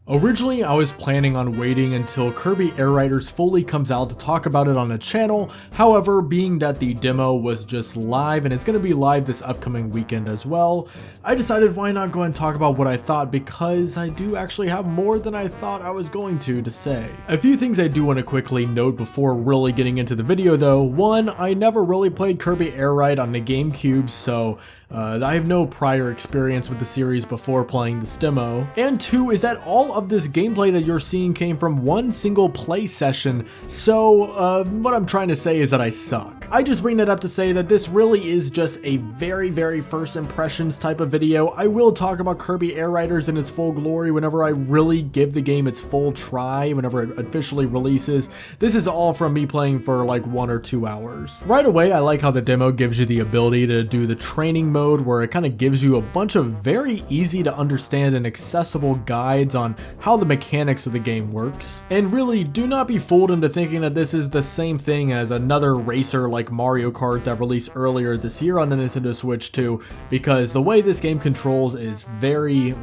Originally, I was planning on waiting until Kirby Air Riders fully comes out to talk about it on the channel. However, being that the demo was just live and it's going to be live this upcoming weekend as well, I decided why not go and talk about what I thought, because I do actually have more than I thought I was going to say. A few things I do want to quickly note before really getting into the video though. One, I never really played Kirby Air Ride on the GameCube, so I have no prior experience with the series before playing this demo. And two is that all of this gameplay that you're seeing came from one single play session, so what I'm trying to say is that I suck. I just bring that up to say that this really is just a very first impressions type of video. I will talk about Kirby Air Riders in its full glory whenever I really give the game its full try, whenever it officially releases. This is all from me playing for like 1 or 2 hours. Right away, I like how the demo gives you the ability to do the training mode, where it kind of gives you a bunch of very easy to understand and accessible guides on how the mechanics of the game works. And really, do not be fooled into thinking that this is the same thing as another racer like Mario Kart that released earlier this year on the Nintendo Switch 2, because the way this game controls is very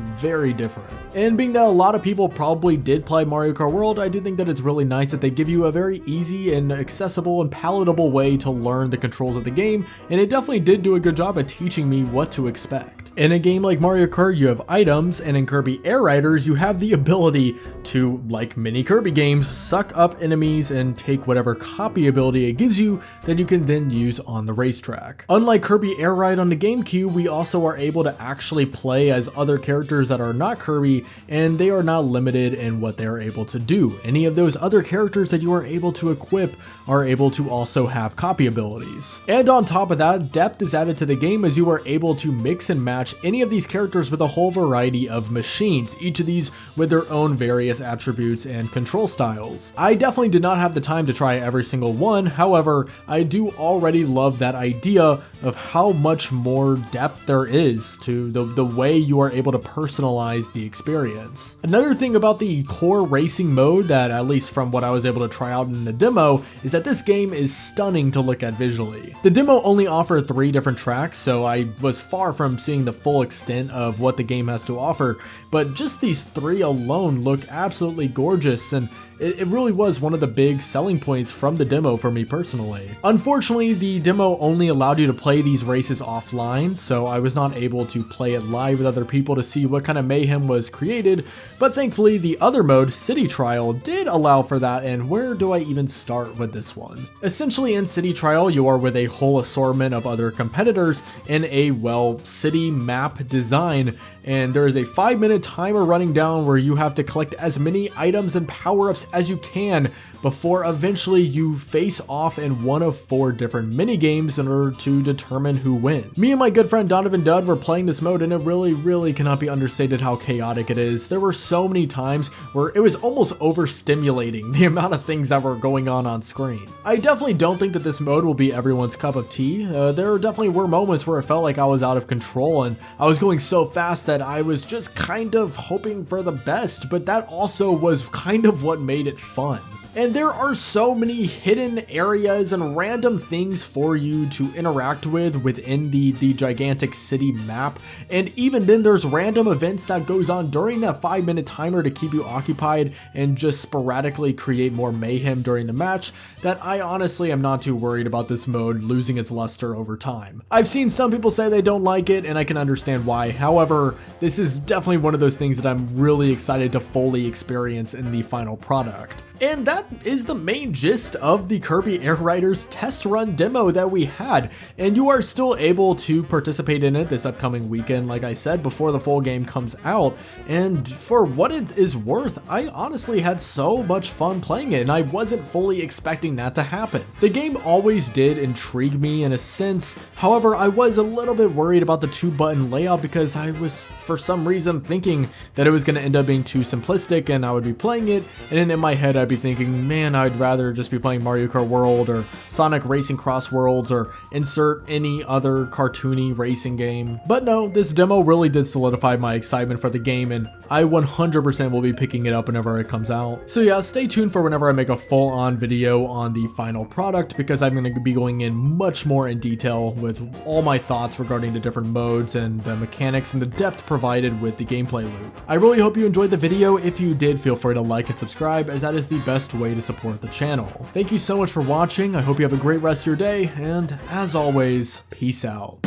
different. And being that a lot of people probably did play Mario Kart World, I do think that it's really nice that they give you a very easy and accessible and palatable way to learn the controls of the game, and it definitely did do a good job at teaching me what to expect. In a game like Mario Kart, you have items, and in Kirby Air Riders, you have the ability to, like many Kirby games, suck up enemies and take whatever copy ability it gives you that you can then use on the racetrack. Unlike Kirby Air Ride on the GameCube, we also are able to actually play as other characters that are not Kirby, and they are not limited in what they are able to do. Any of those other characters that you are able to equip are able to also have copy abilities. And on top of that, depth is added to the game as you are able to mix and match any of these characters with a whole variety of machines, each of these with their own various attributes and control styles. I definitely did not have the time to try every single one, however, I do already love that idea of how much more depth there is to the way you are able to personalize the experience. Another thing about the core racing mode that, at least from what I was able to try out in the demo, is that this game is stunning to look at visually. The demo only offered 3 different tracks, so I was far from seeing the full extent of what the game has to offer, but just these 3 alone look absolutely gorgeous, and it really was one of the big selling points from the demo for me personally. Unfortunately, the demo only allowed you to play these races offline, so I was not able to play it live with other people to see what kind of mayhem was created, but thankfully the other mode, City Trial, did allow for that, and where do I even start with this one? Essentially, in City Trial, you are with a whole assortment of other competitors in a, well, city map design, and there is a 5-minute timer running down where you have to collect as many items and power-ups as you can before eventually you face off in one of 4 different mini games in order to determine who wins. Me and my good friend Donovan Dudd were playing this mode, and it really cannot be understated how chaotic it is. There were so many times where it was almost overstimulating the amount of things that were going on screen. I definitely don't think that this mode will be everyone's cup of tea. There definitely were moments where it felt like I was out of control and I was going so fast that I was just kind of hoping for the best, but that also was kind of what made it fun. And there are so many hidden areas and random things for you to interact with within the gigantic city map, and even then there's random events that goes on during that 5-minute timer to keep you occupied and just sporadically create more mayhem during the match that I honestly am not too worried about this mode losing its luster over time. I've seen some people say they don't like it, and I can understand why. However, this is definitely one of those things that I'm really excited to fully experience in the final product. And that is the main gist of the Kirby Air Riders test run demo that we had, and you are still able to participate in it this upcoming weekend, like I said, before the full game comes out. And for what it is worth, I honestly had so much fun playing it, and I wasn't fully expecting that to happen. The game always did intrigue me in a sense, however, I was a little bit worried about the 2-button layout because I was for some reason thinking that it was going to end up being too simplistic and I would be playing it, and then in my head I'd be thinking, man, I'd rather just be playing Mario Kart World or Sonic Racing Cross Worlds or insert any other cartoony racing game. But no, this demo really did solidify my excitement for the game, and I 100% will be picking it up whenever it comes out. So yeah, stay tuned for whenever I make a full-on video on the final product, because I'm going to be going in much more in detail with all my thoughts regarding the different modes and the mechanics and the depth provided with the gameplay loop. I really hope you enjoyed the video. If you did, feel free to like and subscribe, as that is the best way to support the channel. Thank you so much for watching. I hope you have a great rest of your day, and as always, peace out.